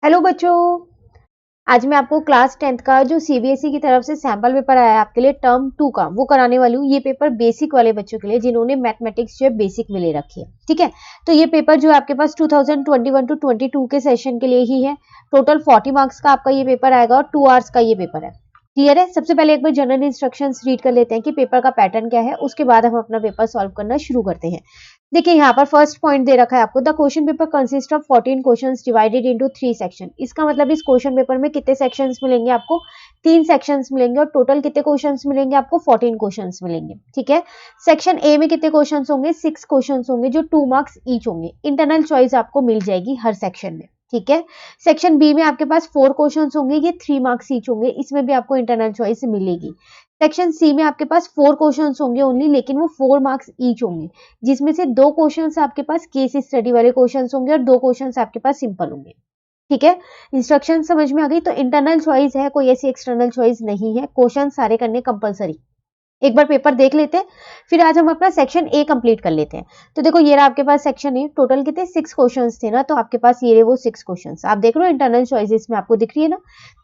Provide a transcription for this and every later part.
Hello बच्चों। आज मैं आपको क्लास 10th का जो सीबीएसई की तरफ से सैंपल पेपर आया है आपके लिए टर्म 2 का वो कराने वाली हूँ। ये पेपर बेसिक वाले बच्चों के लिए जिन्होंने मैथमेटिक्स जो है बेसिक में ले रखी है। ठीक है, तो ये पेपर जो है आपके पास 2021 टू 22 के सेशन के लिए ही है। टोटल 40 मार्क्स का आपका ये पेपर आएगा और 2 आवर्स का ये पेपर है। क्लियर है। सबसे पहले एक बार जनरल इंस्ट्रक्शंस रीड कर लेते हैं कि पेपर का पैटर्न क्या है, उसके बाद हम अपना पेपर सॉल्व करना शुरू करते हैं। देखिए यहाँ पर फर्स्ट पॉइंट दे रखा है आपको, the question paper consist of 14 questions divided into 3 section. इसका मतलब इस क्वेश्चन पेपर में कितने सेक्शंस मिलेंगे आपको? 3 सेक्शंस मिलेंगे और टोटल कितने क्वेश्चंस मिलेंगे आपको? 14 क्वेश्चंस मिलेंगे। ठीक है, सेक्शन ए में कितने क्वेश्चंस होंगे? 6 क्वेश्चंस होंगे जो 2 मार्क्स ईच होंगे। इंटरनल चॉइस आपको मिल जाएगी हर सेक्शन में। ठीक है, सेक्शन बी में आपके पास 4 क्वेश्चंस होंगे, ये 3 मार्क्स ईच होंगे, इसमें भी आपको इंटरनल चॉइस मिलेगी। सेक्शन सी में आपके पास 4 क्वेश्चंस होंगे ओनली, लेकिन वो 4 मार्क्स ईच होंगे, जिसमें से 2 क्वेश्चंस आपके पास केस स्टडी वाले क्वेश्चंस होंगे और 2 क्वेश्चंस आपके पास सिंपल होंगे। ठीक है, इंस्ट्रक्शन समझ में आ गई? तो इंटरनल चॉइस है, कोई ऐसी एक्सटर्नल चॉइस नहीं है। क्वेश्चन सारे करने कंपलसरी। एक बार पेपर देख लेते हैं, फिर आज हम अपना सेक्शन ए कंप्लीट कर लेते हैं। तो देखो ये रहा आपके पास सेक्शन ए। टोटल कितने? 6 क्वेश्चंस थे ना, तो आपके पास ये रहे वो 6 क्वेश्चंस। आप देख रहे हो इंटरनल चॉइसेस में आपको दिख रही है ना।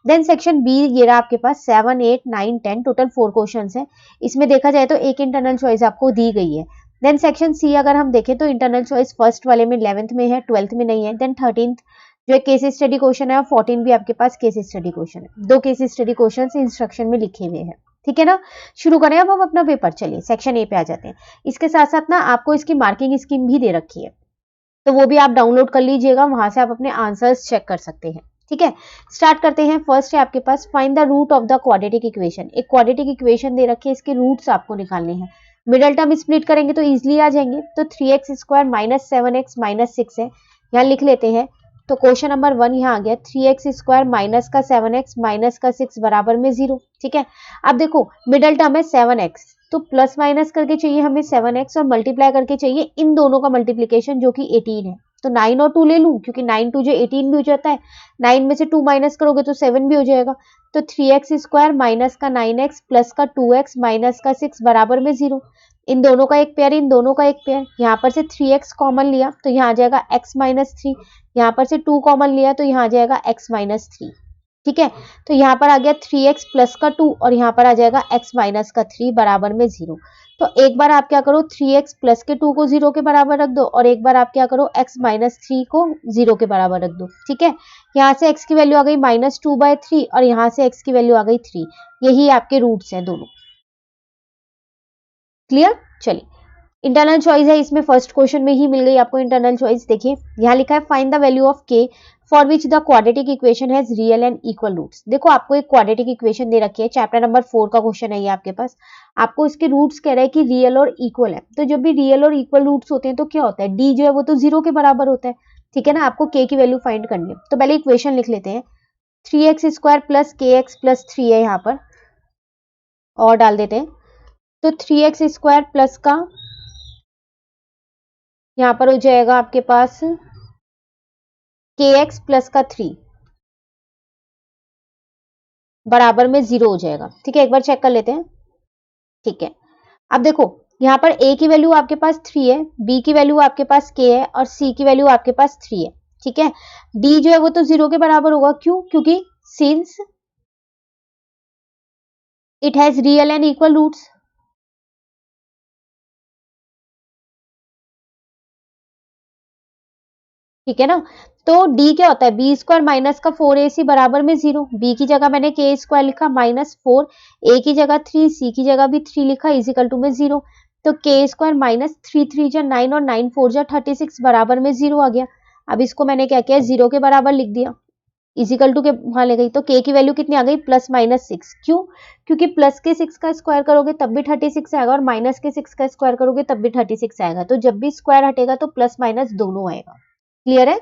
देन सेक्शन बी ये रहा आपके पास 7, 8, 9, 10 टोटल 4 क्वेश्चंस है। इसमें देखा जाए तो एक इंटरनल चॉइस आपको दी गई है। देन सेक्शन सी अगर हम देखें तो इंटरनल चॉइस फर्स्ट वाले में 11th में है, 12th में नहीं है। देन 13th जो है केस स्टडी क्वेश्चन है और 14 भी आपके पास केस स्टडी क्वेश्चन है। 2 केस स्टडी क्वेश्चन इंस्ट्रक्शन में लिखे हुए हैं। ठीक है ना, शुरू करें अब हम अपना पेपर। चलिए सेक्शन ए पे आ जाते हैं। इसके साथ साथ ना आपको इसकी मार्किंग स्कीम भी दे रखी है, तो वो भी आप डाउनलोड कर लीजिएगा, वहां से आप अपने आंसर्स चेक कर सकते हैं। ठीक है, स्टार्ट करते हैं। फर्स्ट है आपके पास find the root of the quadratic equation. एक क्वाड्रेटिक इक्वेशन दे रखी है, इसके रूट्स आपको निकालने हैं। मिडल टर्म स्प्लिट करेंगे तो इजिली आ जाएंगे। तो 3x square minus 7x minus 6 है, यहाँ लिख लेते हैं। तो क्वेश्चन नंबर 1 यहाँ आ गया, 3x स्क्वायर माइनस का 7x माइनस का 6 बराबर में 0। ठीक है, अब देखो मिडल टर्म है 7x, तो प्लस माइनस करके चाहिए हमें 7x और मल्टीप्लाई करके चाहिए इन दोनों का मल्टीप्लीकेशन जो कि 18 है। तो 9 और 2 ले लूं, क्योंकि 9 2 जो 18 भी हो जाता है। 9 में से 2 माइनस करोगे तो 7 भी हो जाएगा। तो 3x स्क्वायर माइनस का 9x प्लस का 2x माइनस का 6 बराबर में 0। इन दोनों का एक पेयर, इन दोनों का एक पेयर। यहाँ पर से 3x कॉमन लिया तो यहाँ आ जाएगा x माइनस 3। यहाँ पर से 2 कॉमन लिया तो यहाँ आ जाएगा x माइनस 3। ठीक है, तो यहाँ पर आ गया 3x प्लस का 2 और यहाँ पर आ जाएगा x माइनस का 3 बराबर में 0। तो एक बार आप क्या करो, 3x प्लस के 2 को 0 के बराबर रख दो और एक बार आप क्या करो, x माइनस 3 को 0 के बराबर रख दो। ठीक है, यहाँ से x की वैल्यू आ गई -2/3 और यहाँ से x की वैल्यू आ गई 3। यही आपके रूट्स हैं दोनों। क्लियर। चलिए, इंटरनल चॉइस है, इसमें फर्स्ट क्वेश्चन में ही मिल गई आपको इंटरनल चॉइस। देखिए यहाँ लिखा है find the value of k for which the quadratic equation has real and equal roots. देखो आपको एक क्वाड्रेटिक इक्वेशन दे रखी है, चैप्टर नंबर 4 का क्वेश्चन है ये आपके पास। आपको इसके रूट्स कह रहा है कि रियल और इक्वल है। तो जब भी रियल और इक्वल रूट्स होते हैं तो क्या होता है, d जो है वो तो 0 के बराबर होता है। ठीक है ना, आपको k की वैल्यू फाइंड करनी है। तो पहले इक्वेशन लिख लेते हैं। 3x square plus kx plus 3 है यहाँ पर, और डाल देते हैं। तो 3x स्क्वायर प्लस का यहाँ पर हो जाएगा आपके पास kx प्लस का 3 बराबर में 0 हो जाएगा। ठीक है, एक बार चेक कर लेते हैं। ठीक है, अब देखो यहाँ पर a की वैल्यू आपके पास 3 है, b की वैल्यू आपके पास k है और c की वैल्यू आपके पास 3 है। ठीक है, d जो है वो तो 0 के बराबर होगा। क्यों? क्योंकि since it has real and equal roots. ठीक है ना, तो d क्या होता है, बी स्क्वायर माइनस का 4ac बराबर में 0। b की जगह मैंने k स्क्वायर लिखा -4, a की जगह 3, c की जगह भी 3 लिखा इजिकल टू में 0। तो k स्क्वायर माइनस 3 3 जा 9 और 9 4 जा 36 बराबर में 0 आ गया। अब इसको मैंने क्या किया, 0 के बराबर लिख दिया, इजिकल टू के वहां ले गई। तो k की वैल्यू कितनी आ गई, +-6। क्यों? क्योंकि प्लस के 6 का स्क्वायर करोगे तब भी 36 आएगा और माइनस के 6 का स्क्वायर करोगे तब भी 36 आएगा। तो जब भी स्क्वायर हटेगा तो प्लस माइनस दोनों आएगा। क्लियर है।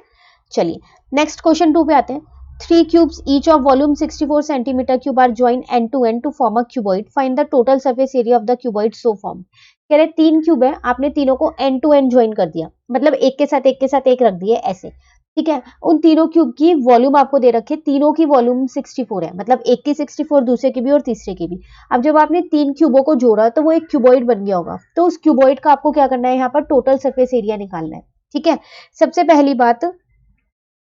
चलिए नेक्स्ट क्वेश्चन 2 पे आते हैं। 3 cubes each of volume 64 centimetre cube are join end to end to form a cuboid, find the total surface area of the cuboid so form. कह रहे 3 क्यूब है, आपने तीनों को एंड टू एंड ज्वाइन कर दिया, मतलब एक के साथ एक के साथ एक रख दिए ऐसे। ठीक है, उन तीनों क्यूब की वॉल्यूम आपको दे रखे, तीनों की वॉल्यूम 64 है, मतलब एक की 64, दूसरे की भी और तीसरे की भी। अब जब आपने 3 क्यूबों को जोड़ा तो वो एक क्यूबॉइड बन गया होगा। तो उस क्यूबॉइड का आपको क्या करना है, यहाँ पर टोटल सरफेस एरिया निकालना है। ठीक है, सबसे पहली बात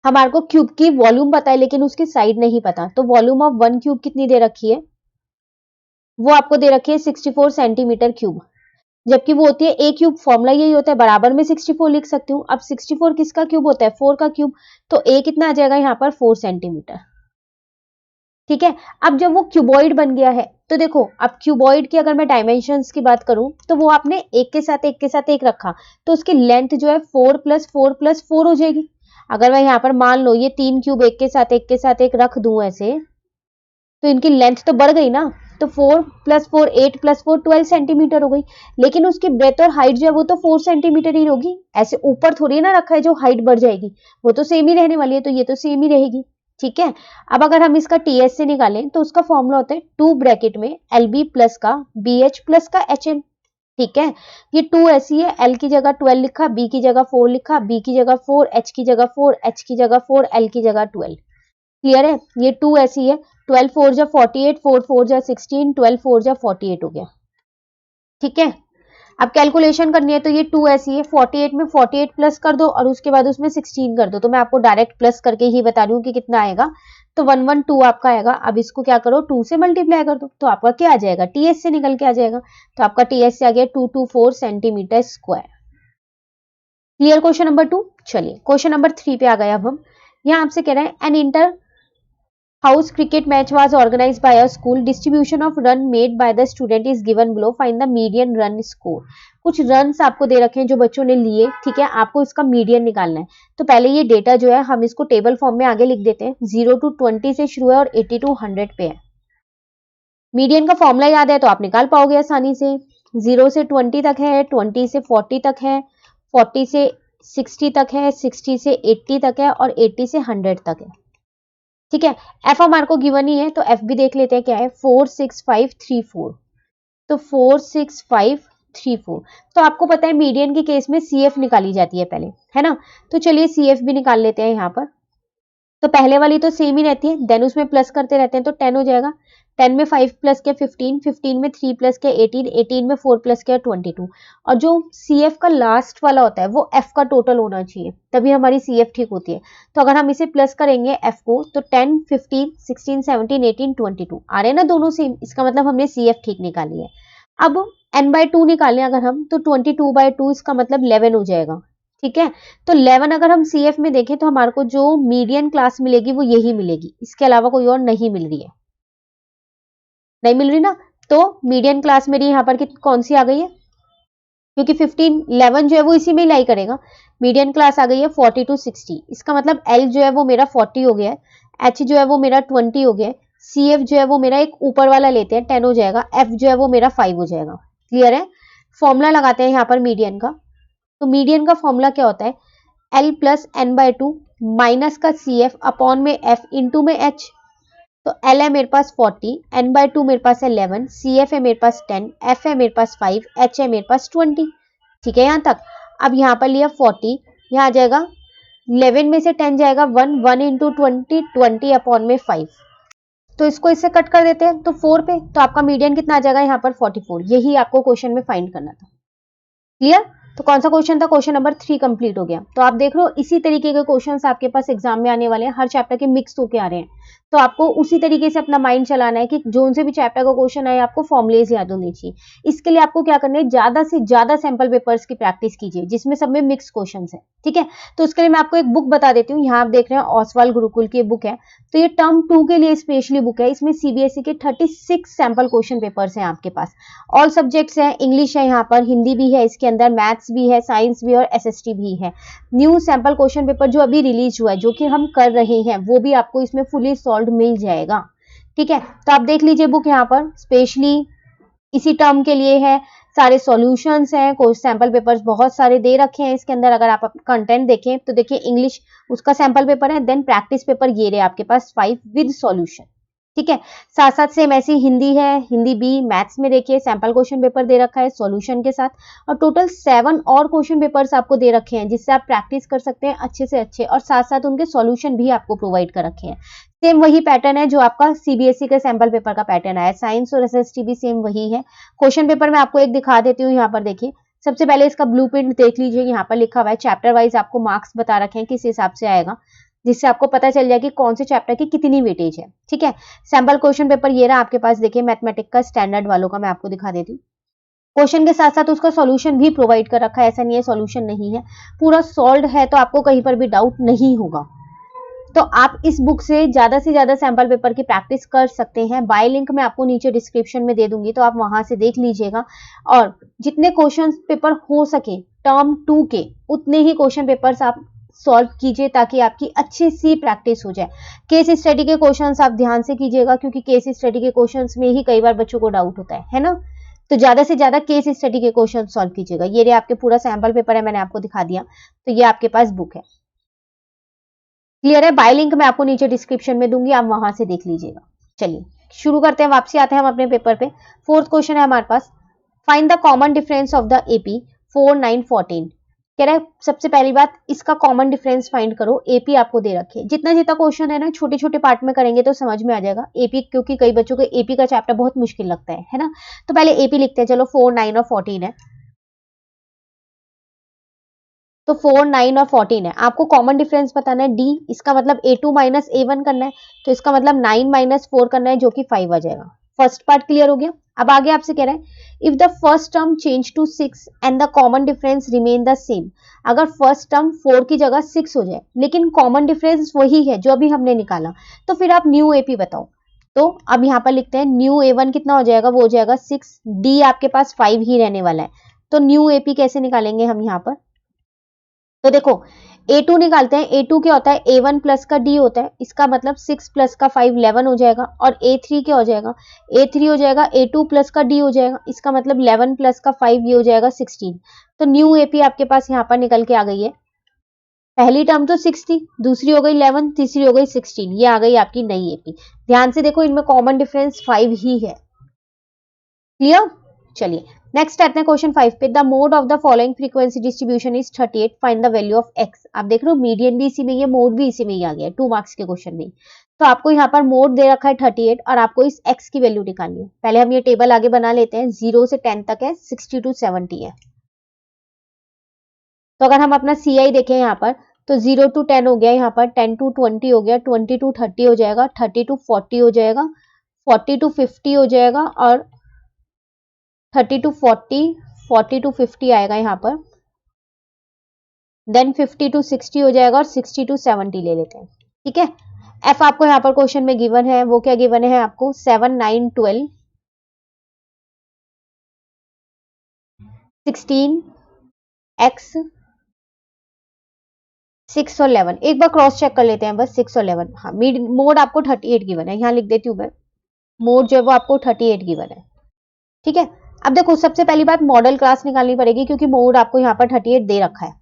हमारे को क्यूब की वॉल्यूम पता है लेकिन उसकी साइड नहीं पता, तो वॉल्यूम ऑफ 1 क्यूब कितनी दे रखी है, वो आपको दे रखी है 64 सेंटीमीटर क्यूब, जबकि वो होती है ए क्यूब, फॉर्मूला यही होता है, बराबर में 64 लिख सकती हूँ। अब 64 किसका क्यूब होता है, 4 का क्यूब, तो ए कितना आ जाएगा यहाँ पर 4 सेंटीमीटर। ठीक है, अब जब वो क्यूबॉइड बन गया है तो देखो, अब क्यूबॉइड की अगर मैं डायमेंशंस की बात करूं तो वो आपने एक के साथ एक के साथ एक रखा, तो उसकी लेंथ जो है 4 + 4 + 4 हो जाएगी। अगर मैं यहाँ पर मान लो ये 3 क्यूब एक के साथ एक रख दूं ऐसे, तो इनकी लेंथ तो बढ़ गई ना, तो 4 + 4 8 + 4 12 सेंटीमीटर हो गई, लेकिन उसकी ब्रेथ और हाइट जो है वो तो 4 सेंटीमीटर ही होगी, ऐसे ऊपर थोड़ी ना रखा है जो हाइट बढ़ जाएगी, वो तो सेम ही रहने वाली है, तो ये तो सेम ही रहेगी। ठीक है, अब अगर हम इसका टीएस से निकालें तो उसका फॉर्मूला होता है 2 ब्रैकेट में LB प्लस का BH प्लस का HN। ठीक है, ये 2 ऐसी है, L की जगह 12 लिखा, B की जगह 4 लिखा, B की जगह 4, H की जगह 4, H की जगह 4, L की जगह 12। क्लियर है, ये 2 ऐसी है, 12 4 जा 48, 4 4 जा 16, 12 4 जा 48 हो गया। ठीक है, अब कैलकुलेशन करनी है तो ये 2 ऐसी है, 48 में 48 प्लस कर दो और उसके बाद उसमें 16 कर दो, तो मैं आपको डायरेक्ट प्लस करके ही बता रही हूँ कि कितना आएगा, तो 112 आपका आएगा। अब इसको क्या करो, 2 से मल्टीप्लाई कर दो, तो आपका क्या आ जाएगा, टीएस से निकल के आ जाएगा, तो आपका टीएस से आ गया 224 centimetre square. Clear question number 2। चलिए क्वेश्चन नंबर 3 पे आ गए अब हम। यहाँ आपसे कह रहे हैं an inter house cricket match was organized by a school. Distribution of run made by the student is given below. Find the median run score. कुछ रन्स आपको दे रखे हैं जो बच्चों ने लिए, ठीक है, आपको इसका मीडियन निकालना है। तो पहले ये डेटा जो है हम इसको टेबल फॉर्म में आगे लिख देते हैं। 0 to 20 से शुरू है और 80 to 100 पे है। मीडियन का फॉर्मूला याद है तो आप निकाल पाओगे आसानी से। 0 से 20 तक है, 20 से 40 तक है, 40 से 60 तक है, 60 से 80 तक है और 80 से 100 तक है। ठीक है, एफ हमारे को गिवन ही है तो एफ भी देख लेते हैं क्या है, 46534, तो 46534। तो आपको पता है मीडियन के केस में सीएफ निकाली जाती है पहले, है ना, तो चलिए सीएफ भी निकाल लेते हैं यहाँ पर। तो पहले वाली तो सेम ही रहती है, देन उसमें प्लस करते रहते हैं, तो 10 हो जाएगा, 10 में 5 प्लस के 15, 15 में 3 प्लस के 18, 18 में 4 प्लस के 22। और जो सीएफ का लास्ट वाला होता है वो एफ का टोटल होना चाहिए, तभी हमारी सीएफ ठीक होती है। तो अगर हम इसे प्लस करेंगे एफ को, तो 10 15 16 17 18 22 आ रहे हैं ना दोनों सेम, इसका मतलब हमने सीएफ ठीक निकाली है। अब n/2 निकालें अगर हम, तो 22/2 इसका मतलब 11 हो जाएगा। ठीक है, तो 11 अगर हम सीएफ में देखें तो हमारे को जो मीडियन क्लास मिलेगी वो यही मिलेगी, इसके अलावा कोई और नहीं मिल रही है, नहीं मिल रही ना। तो मीडियन क्लास मेरी यहाँ पर कौन सी आ गई है, क्योंकि 15 11 जो है वो इसी में ही लाई करेगा। मीडियन क्लास आ गई है 40 to 60, इसका मतलब एल जो है वो मेरा 40 हो गया है, एच जो है वो मेरा 20 हो गया है, सी एफ जो है वो मेरा एक ऊपर वाला लेते हैं 10 हो जाएगा, एफ जो है वो मेरा 5 हो जाएगा। क्लियर है, फॉर्मूला लगाते हैं यहाँ पर मीडियन का। तो मीडियन का फॉर्मूला क्या होता है, L प्लस n/2 माइनस का CF अपॉन में F इंटू में H। तो L है मेरे पास 40, n/2 मेरे पास है 11, CF है मेरे पास 10, F है मेरे पास 5, H है मेरे पास 20। ठीक है यहाँ तक। अब यहाँ पर लिया 40, यहाँ आ जाएगा 11 में से 10 जाएगा 1, 1 इंटू 20, 20 अपॉन में 5। तो इसको इससे कट कर देते हैं तो 4 पे, तो आपका मीडियन कितना आ जाएगा यहाँ पर 44। यही आपको क्वेश्चन में फाइंड करना था। क्लियर, तो कौन सा क्वेश्चन था, क्वेश्चन नंबर 3 कंप्लीट हो गया। तो आप देख लो इसी तरीके के क्वेश्चंस आपके पास एग्जाम में आने वाले हैं, हर चैप्टर के मिक्स होके आ रहे हैं, तो आपको उसी तरीके से अपना माइंड चलाना है कि जो से भी चैप्टर का क्वेश्चन आए आपको फॉर्मुलेज याद होने चाहिए। इसके लिए आपको क्या करना है, ज्यादा से ज्यादा सैंपल पेपर्स की प्रैक्टिस कीजिए जिसमें सब में मिक्स क्वेश्चन है। ठीक है, तो उसके लिए मैं आपको एक बुक बता देती हूँ, यहाँ आप देख रहे हैं ओसवाल गुरुकुल की बुक है, तो ये टर्म 2 के लिए स्पेशली बुक है। इसमें सीबीएसई के 36 सैंपल क्वेश्चन पेपर्स हैं आपके पास, ऑल सब्जेक्ट्स हैं, इंग्लिश है, यहाँ पर हिंदी भी है, इसके अंदर मैथ्स भी है, साइंस भी और एसएसटी भी है। न्यू सैंपल क्वेश्चन पेपर जो अभी रिलीज हुआ है, जो कि हम कर रहे हैं, वो भी आपको इसमें फुली सॉल्व मिल जाएगा। ठीक है, तो आप देख लीजिए बुक यहाँ पर स्पेशली इसी टर्म के लिए है, सारे सॉल्यूशंस हैं, कोई सैंपल पेपर्स बहुत सारे दे रखे हैं इसके अंदर। अगर आप कंटेंट देखें तो देखिए इंग्लिश उसका सैंपल पेपर है, देन प्रैक्टिस पेपर ये रहे आपके पास 5 विद सॉल्यूशन। ठीक है, साथ साथ सेम ऐसी हिंदी है, हिंदी भी, मैथ्स में देखिए सैंपल क्वेश्चन पेपर दे रखा है सॉल्यूशन के साथ, और टोटल 7 और क्वेश्चन पेपर्स आपको दे रखे हैं जिससे आप प्रैक्टिस कर सकते हैं अच्छे से अच्छे, और साथ साथ उनके सॉल्यूशन भी आपको प्रोवाइड कर रखे हैं। सेम वही पैटर्न है जो आपका सीबीएसई के सैंपल पेपर का पैटर्न आया, साइंस और एसएसटी भी सेम वही है। क्वेश्चन पेपर में आपको एक दिखा देती हूँ, यहाँ पर देखिए सबसे पहले इसका ब्लूप्रिंट देख लीजिए, यहाँ पर लिखा हुआ है चैप्टर वाइज आपको मार्क्स बता रखे हैं किस हिसाब से आएगा। जिससे आपको पता चल जाए कि कौन से चैप्टर की कितनी वेटेज है। ठीक है, सैंपल क्वेश्चन पेपर ये रहा आपके पास, देखिए मैथमेटिक का स्टैंडर्ड वालों का मैं आपको दिखा देती हूँ। क्वेश्चन के साथ साथ उसका सॉल्यूशन भी प्रोवाइड कर रखा है, ऐसा नहीं है सॉल्यूशन नहीं है, पूरा सॉल्व है, तो आपको कहीं पर भी डाउट नहीं होगा। तो आप इस बुक से ज्यादा सैंपल पेपर की प्रैक्टिस कर सकते हैं। बाय लिंक मैं आपको नीचे डिस्क्रिप्शन में दे दूंगी, तो आप वहां से देख लीजिएगा। और जितने क्वेश्चन पेपर हो सके टर्म 2 के, उतने ही क्वेश्चन पेपर्स आप सॉल्व कीजिए, ताकि आपकी अच्छी सी प्रैक्टिस हो जाए। केस स्टडी के क्वेश्चंस आप ध्यान से कीजिएगा, क्योंकि केस स्टडी के क्वेश्चंस में ही कई बार बच्चों को डाउट होता है ना। तो ज्यादा से ज्यादा केस स्टडी के क्वेश्चन सॉल्व कीजिएगा। ये रहे आपके पूरा सैंपल पेपर है, मैंने आपको दिखा दिया। तो ये आपके पास बुक है, क्लियर है। बाय लिंक मैं आपको नीचे डिस्क्रिप्शन में दूंगी, आप वहां से देख लीजिएगा। चलिए शुरू करते हैं, वापसी आते हैं हम अपने पेपर पे। फोर्थ क्वेश्चन है हमारे पास, find the common difference of the AP 4, 9, 14। कह रहा है सबसे पहली बात, इसका कॉमन डिफरेंस फाइंड करो। एपी आपको दे रखे हैं, जितना जितना क्वेश्चन है ना छोटे छोटे पार्ट में करेंगे तो समझ में आ जाएगा एपी, क्योंकि कई बच्चों को एपी का चैप्टर बहुत मुश्किल लगता है ना। तो पहले एपी लिखते हैं, चलो 4, 9 और 14 है। तो 4, 9 और 14 है। आपको कॉमन डिफरेंस बताना है डी, इसका मतलब A2 माइनस A1 करना है, तो इसका मतलब 9 माइनस 4 करना है, जो कि 5 आ जाएगा। फर्स्ट पार्ट क्लियर हो गया। अब आगे आपसे कह रहा है if the first term change to 6 and the common difference remain the same. अगर फर्स्ट टर्म 4 की जगह 6 हो जाए, लेकिन कॉमन डिफरेंस वही है जो अभी हमने निकाला, तो फिर आप न्यू एपी बताओ। तो अब यहाँ पर लिखते हैं न्यू A1 कितना हो जाएगा, वो हो जाएगा 6, डी आपके पास 5 ही रहने वाला है। तो न्यू एपी कैसे निकालेंगे हम यहाँ पर, तो देखो A2 निकालते हैं। A2 क्या होता है, A1 प्लस का D होता है, इसका मतलब 6 प्लस का 5 11 हो जाएगा। और A3 क्या हो जाएगा, A3 हो जाएगा A2 प्लस का D हो जाएगा, इसका मतलब 11 प्लस का 5 ये हो जाएगा 16। तो न्यू एपी आपके पास यहाँ पर निकल के आ गई है। पहली टर्म तो 6 थी, दूसरी हो गई 11, तीसरी हो गई 16, ये आ गई आपकी नई एपी। ध्यान से देखो, इनमें कॉमन डिफरेंस 5 ही है। क्लियर, चलिए नेक्स्ट आते हैं क्वेश्चन 5 पे। The mode of the following frequency distribution is 38, find the value of x. आप देख रहे हो मीडियन भी इसी में ही है, मोड भी इसी में ही आ गया है 2 मार्क्स के क्वेश्चन में। तो आपको यहाँ पर मोड दे रखा है 38 और आपको इस एक्स की वैल्यू निकालनी है। पहले हम ये टेबल आगे बना लेते हैं। 0 से 10 तक है, 60 to 70 है। तो अगर हम अपना सी आई देखें यहाँ पर, तो 0 to 10 हो गया, यहाँ पर 10 to 20 हो गया, 20 to 30 हो जाएगा, 30 to 40 हो जाएगा, 40 to 50 हो जाएगा, और 30 to 40, 40 to 50 आएगा यहाँ पर, देन 50 to 60 हो जाएगा, और 60 to 70 ले लेते हैं। ठीक है, एफ आपको यहाँ पर क्वेश्चन में गिवन है, वो क्या गिवन है आपको, 7, 9, 12, 16, एक्स, 6 और 11। एक बार क्रॉस चेक कर लेते हैं बस, 6 और 11। हाँ, मोड आपको 38 गिवन है, यहाँ लिख देती हूँ मैं, मोड जो है वो आपको 38 गिवन है। ठीक है, अब देखो सबसे पहली बात मॉडल क्लास निकालनी पड़ेगी, क्योंकि मोड आपको यहाँ पर 38 दे रखा है।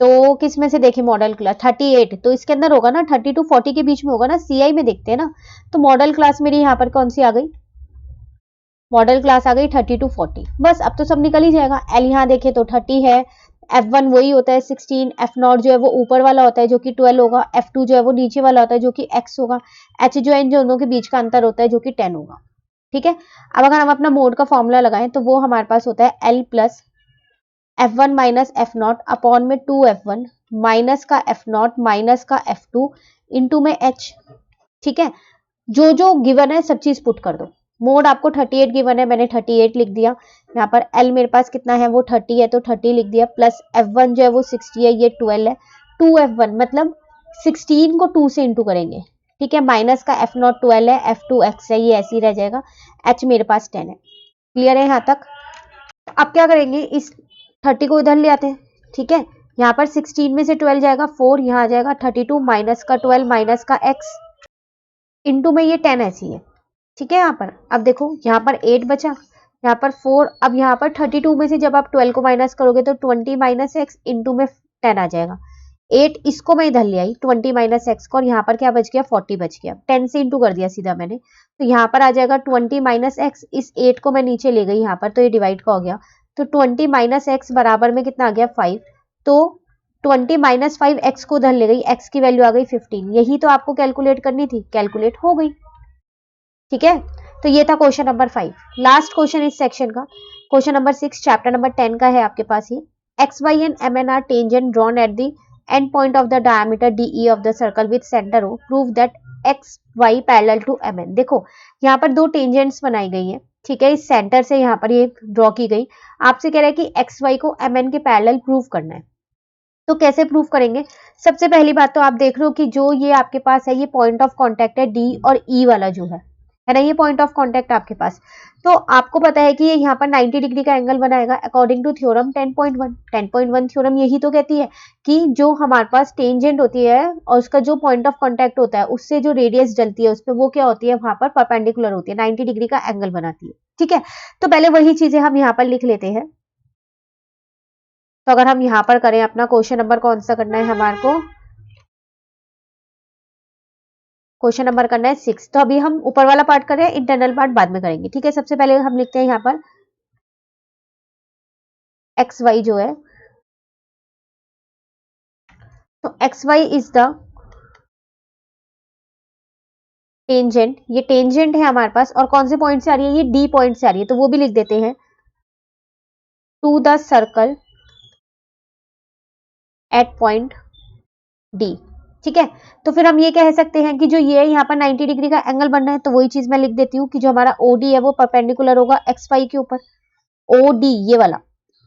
तो किस में से देखें मॉडल क्लास, 38 तो इसके अंदर होगा ना, 30 to 40 के बीच में होगा ना, सीआई में देखते हैं ना। तो मॉडल क्लास मेरी यहाँ पर कौन सी आ गई, मॉडल क्लास आ गई 30 to 40। बस अब तो सब निकल ही जाएगा। एल यहाँ देखे तो 30 है, F1 वही होता है 16, F0 जो है वो ऊपर वाला होता है जो कि 12 होगा, F2 जो है वो नीचे वाला होता है जो कि X होगा, H जो है इन दोनों के बीच का अंतर होता है जो कि 10 होगा। ठीक है, अब अगर हम अपना मोड का फॉर्मूला लगाएं तो वो हमारे पास होता है L plus F1 minus F0 upon में 2F1 माइनस का F0 माइनस का F2 इंटू में H। ठीक है, जो जो गिवन है सब चीज पुट कर दो। मोड आपको 38 गिवन है, मैंने 38 लिख दिया। यहाँ पर L मेरे पास कितना है, वो 30 है, तो 30 लिख दिया, प्लस F1 जो है वो 60 है, ये 12 है, 2F1 मतलब 16 को 2 से इंटू करेंगे। ठीक है, माइनस का F0 12 है, F2 X है, ये ऐसे ही रह जाएगा, H मेरे पास 10 है। क्लियर है यहाँ तक। अब क्या करेंगे, इस 30 को इधर ले आते हैं। ठीक है, यहाँ पर 16 में से 12 जाएगा 4, यहाँ आ जाएगा 32 माइनस का 12 माइनस का x इंटू में ये 10 ऐसी है। ठीक है, यहाँ पर अब देखो यहाँ पर 8 बचा, यहाँ पर 4, अब यहाँ पर 32 में से जब आप 12 को माइनस करोगे तो 20 माइनस एक्स इंटू में 10 आ जाएगा। 8 इसको मैं इधर ले आई 20 माइनस एक्स को, और यहाँ पर क्या बच गया, 40 बच गया, 10 से इंटू कर दिया सीधा मैंने, तो यहाँ पर आ जाएगा 20 माइनस एक्स। इस 8 को मैं नीचे ले गई यहाँ पर, तो ये डिवाइड का हो गया, तो 20 माइनस एक्स बराबर में कितना आ गया, 5। तो 20 माइनस 5 एक्स को उधर ले गई, एक्स की वैल्यू आ गई 15। यही तो आपको कैलकुलेट करनी थी, कैलकुलेट हो गई। ठीक है, तो ये था क्वेश्चन नंबर 5। लास्ट क्वेश्चन इस सेक्शन का, क्वेश्चन नंबर 6 चैप्टर नंबर 10 का है आपके पास ही। X Y and M N are tangent drawn at the end point of the diameter DE of the circle with centre O, prove that X Y parallel to M N. देखो यहाँ पर दो tangents बनाई गई हैं, ठीक है, इस सेंटर से यहाँ पर ये ड्रॉ की गई। आपसे कह रहा है कि एक्स वाई को एम एन के पैरेलल प्रूव करना है। तो कैसे प्रूव करेंगे? सबसे पहली बात तो आप देख रहे हो कि जो ये आपके पास है ये पॉइंट ऑफ कांटेक्ट है डी और ई वाला जो है ना, ये पॉइंट ऑफ कांटेक्ट आपके पास। तो आपको पता है कि ये यहाँ पर 90 डिग्री का एंगल बनाएगा अकॉर्डिंग टू थ्योरम 10.1। 10.1 थ्योरम यही तो कहती है कि जो हमारे पास टेंजेंट होती है और उसका जो पॉइंट ऑफ कांटेक्ट होता है उससे जो रेडियस डलती है उस पर वो क्या होती है, वहां पर परपेंडिकुलर होती है, 90 डिग्री का एंगल बनाती है। ठीक है, तो पहले वही चीजें हम यहाँ पर लिख लेते हैं। तो अगर हम यहाँ पर करें अपना क्वेश्चन नंबर कौन सा करना है हमारे को, क्वेश्चन नंबर करना है 6। तो अभी हम ऊपर वाला पार्ट कर रहे हैं, इंटरनल पार्ट बाद में करेंगे। ठीक है, सबसे पहले हम लिखते हैं यहाँ पर एक्स वाई जो है, तो X Y is the tangent, ये टेंजेंट है हमारे पास और कौन से पॉइंट से आ रही है, ये डी पॉइंट से आ रही है, तो वो भी लिख देते हैं to the circle at point D. ठीक है, तो फिर हम ये कह सकते हैं कि जो ये यहाँ पर 90 डिग्री का एंगल बनना है, तो वही चीज मैं लिख देती हूँ कि जो हमारा ओडी है वो परपेंडिकुलर होगा एक्स वाई के ऊपर। ओडी ये वाला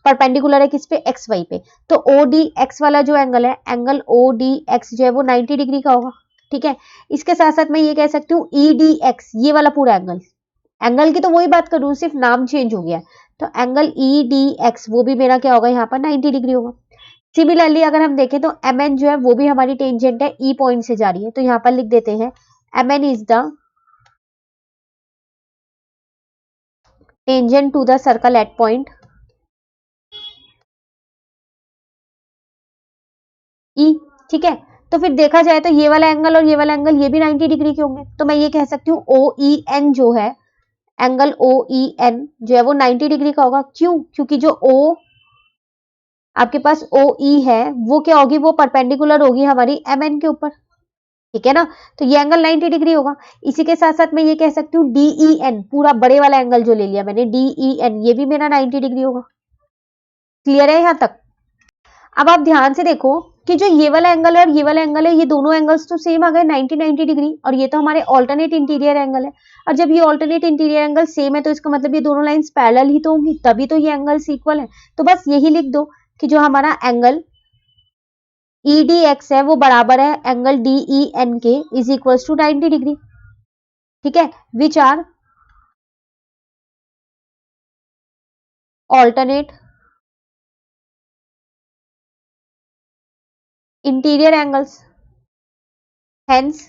परपेंडिकुलर है किस पे, एक्स वाई पे। तो ओडी एक्स वाला जो एंगल है, एंगल ओडी एक्स जो है वो 90 डिग्री का होगा। ठीक है, इसके साथ साथ मैं ये कह सकती हूँ ईडी एक्स, ये वाला पूरा एंगल, एंगल की तो वही बात करूँ, सिर्फ नाम चेंज हो गया। तो एंगल ईडी एक्स वो भी मेरा क्या होगा, यहाँ पर 90 डिग्री होगा। सिमिलरली अगर हम देखें तो एम एन जो है वो भी हमारी टेंजेंट है, ई पॉइंट से जा रही है, तो यहाँ पर लिख देते हैं M N is the tangent to the circle at point E. ठीक है, तो फिर देखा जाए तो ये वाला एंगल और ये वाला एंगल ये भी 90 डिग्री के होंगे, तो मैं ये कह सकती हूँ ओ ई एन जो है, एंगल ओ ई एन जो है वो 90 डिग्री का होगा। क्यों? क्योंकि जो ओ आपके पास ओ ई है वो क्या होगी, वो परपेंडिकुलर होगी हमारी एम एन के ऊपर। ठीक है ना, तो ये एंगल 90 डिग्री होगा। इसी के साथ साथ मैं ये कह सकती हूँ डीई एन, पूरा बड़े वाला एंगल जो ले लिया मैंने डीई एन, ये भी मेरा 90 डिग्री होगा। क्लियर है यहाँ तक? अब आप ध्यान से देखो कि जो ये वाला एंगल है और ये वाला एंगल है, ये दोनों एंगल्स तो सेम आ गए 90 डिग्री, और ये तो हमारे ऑल्टरनेट इंटीरियर एंगल है। और जब ये ऑल्टरनेट इंटीरियर एंगल सेम है तो इसका मतलब ये दोनों लाइंस पैरेलल ही तो होंगी, तभी तो ये एंगल्स इक्वल है। तो बस यही लिख दो कि जो हमारा एंगल EDX है वो बराबर है एंगल DEN के, इज इक्वल टू 90 डिग्री। ठीक है, which are alternate interior angles, hence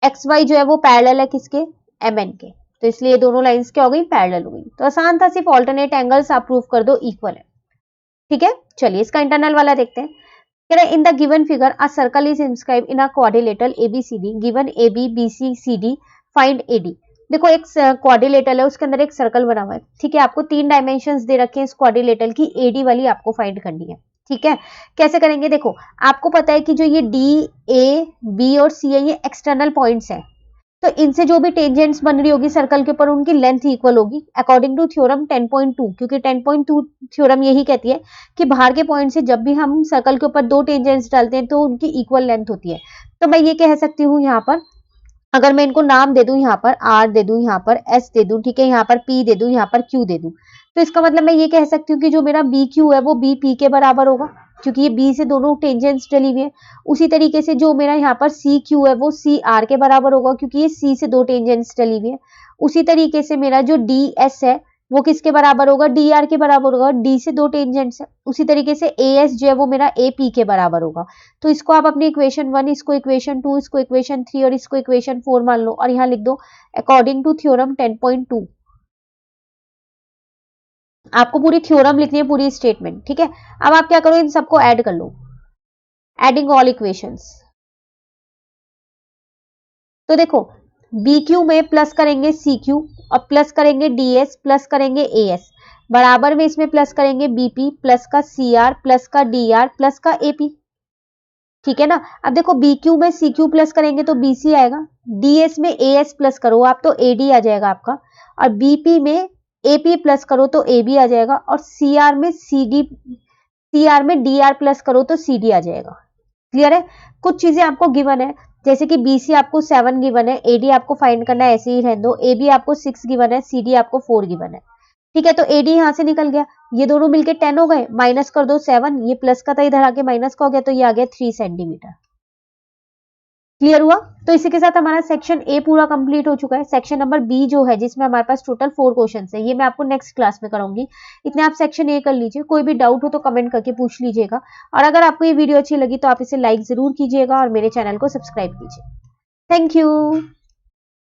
X Y जो है वो पैरेलल है किसके, MN के, तो इसलिए दोनों लाइंस क्या हो गई, पैरेलल हो गई। तो आसान था, सिर्फ ऑल्टरनेट एंगल्स आप प्रूव कर दो इक्वल है। ठीक है, चलिए इसका इंटरनल वाला देखते हैं। कह रहे in the given figure a circle is inscribe in a quadrilateral ABCD given AB BC CD find AD। देखो एक क्वाड्रिलेटरल है, उसके अंदर एक सर्कल बना हुआ है। ठीक है, आपको 3 डायमेंशंस दे रखे हैं इस क्वाड्रिलेटरल की, AD वाली आपको फाइंड करनी है। ठीक है, कैसे करेंगे? देखो आपको पता है कि जो ये D A B और C है ये एक्सटर्नल पॉइंट्स है, तो इनसे जो भी टेंजेंट्स बन रही होगी सर्कल के ऊपर उनकी लेंथ इक्वल होगी अकॉर्डिंग टू थ्योरम 10.2, क्योंकि 10.2 थ्योरम यही कहती है कि बाहर के पॉइंट से जब भी हम सर्कल के ऊपर दो टेंजेंट्स डालते हैं तो उनकी इक्वल लेंथ होती है। तो मैं ये कह सकती हूँ यहाँ पर, अगर मैं इनको नाम दे दूं, यहाँ पर R दे दूं, यहाँ पर S दे दूं, ठीक है, यहाँ पर P दे दूं, यहाँ पर Q दे दूं, तो इसका मतलब मैं ये कह सकती हूँ कि जो मेरा BQ है वो BP के बराबर होगा, क्योंकि ये B से दोनों टेंजेंट्स डली हुई है। उसी तरीके से जो मेरा यहाँ पर CQ है वो CR के बराबर होगा, क्योंकि ये C से दो टेंजेंट्स डली हुई है। उसी तरीके से मेरा जो DS है वो किसके बराबर होगा, DR के बराबर होगा, D से दो टेंजेंट्स है। उसी तरीके से AS जो है वो मेरा AP के बराबर होगा। तो इसको आप अपनी इक्वेशन 1, इसको इक्वेशन 2, इसको इक्वेशन 3 और इसको इक्वेशन 4 मान लो, और यहाँ लिख दो अकॉर्डिंग टू थ्योरम 10.2। आपको पूरी थ्योरम लिखनी है, पूरी स्टेटमेंट। ठीक है, अब आप क्या करो, इन सबको ऐड कर लो, एडिंग ऑल इक्वेशंस। तो देखो BQ में प्लस करेंगे CQ और प्लस करेंगे DS प्लस करेंगे AS, बराबर में इसमें प्लस करेंगे BP प्लस का CR प्लस का DR प्लस का AP। ठीक है ना, अब देखो BQ में CQ प्लस करेंगे तो BC आएगा, DS में AS प्लस करो आप तो AD आ जाएगा आपका, और BP में AP प्लस करो तो AB आ जाएगा, और CR में DR प्लस करो तो CD आ जाएगा। क्लियर है? कुछ चीजें आपको गिवन है, जैसे कि BC आपको 7 गिवन है, AD आपको फाइंड करना है, ऐसे ही रहने दो, AB आपको 6 गिवन है, CD आपको 4 गिवन है। ठीक है, तो AD यहां से निकल गया, ये दोनों मिलके 10 हो गए, माइनस कर दो 7, ये प्लस का था इधर आके माइनस का हो गया, तो ये आ गया 3 सेंटीमीटर। क्लियर हुआ? तो इसी के साथ हमारा सेक्शन ए पूरा कंप्लीट हो चुका है। सेक्शन नंबर बी जो है, जिसमें हमारे पास टोटल 4 क्वेश्चन है, ये मैं आपको नेक्स्ट क्लास में कराऊंगी। इतने आप सेक्शन ए कर लीजिए, कोई भी डाउट हो तो कमेंट करके पूछ लीजिएगा, और अगर आपको ये वीडियो अच्छी लगी तो आप इसे लाइक जरूर कीजिएगा और मेरे चैनल को सब्सक्राइब कीजिए। Thank you.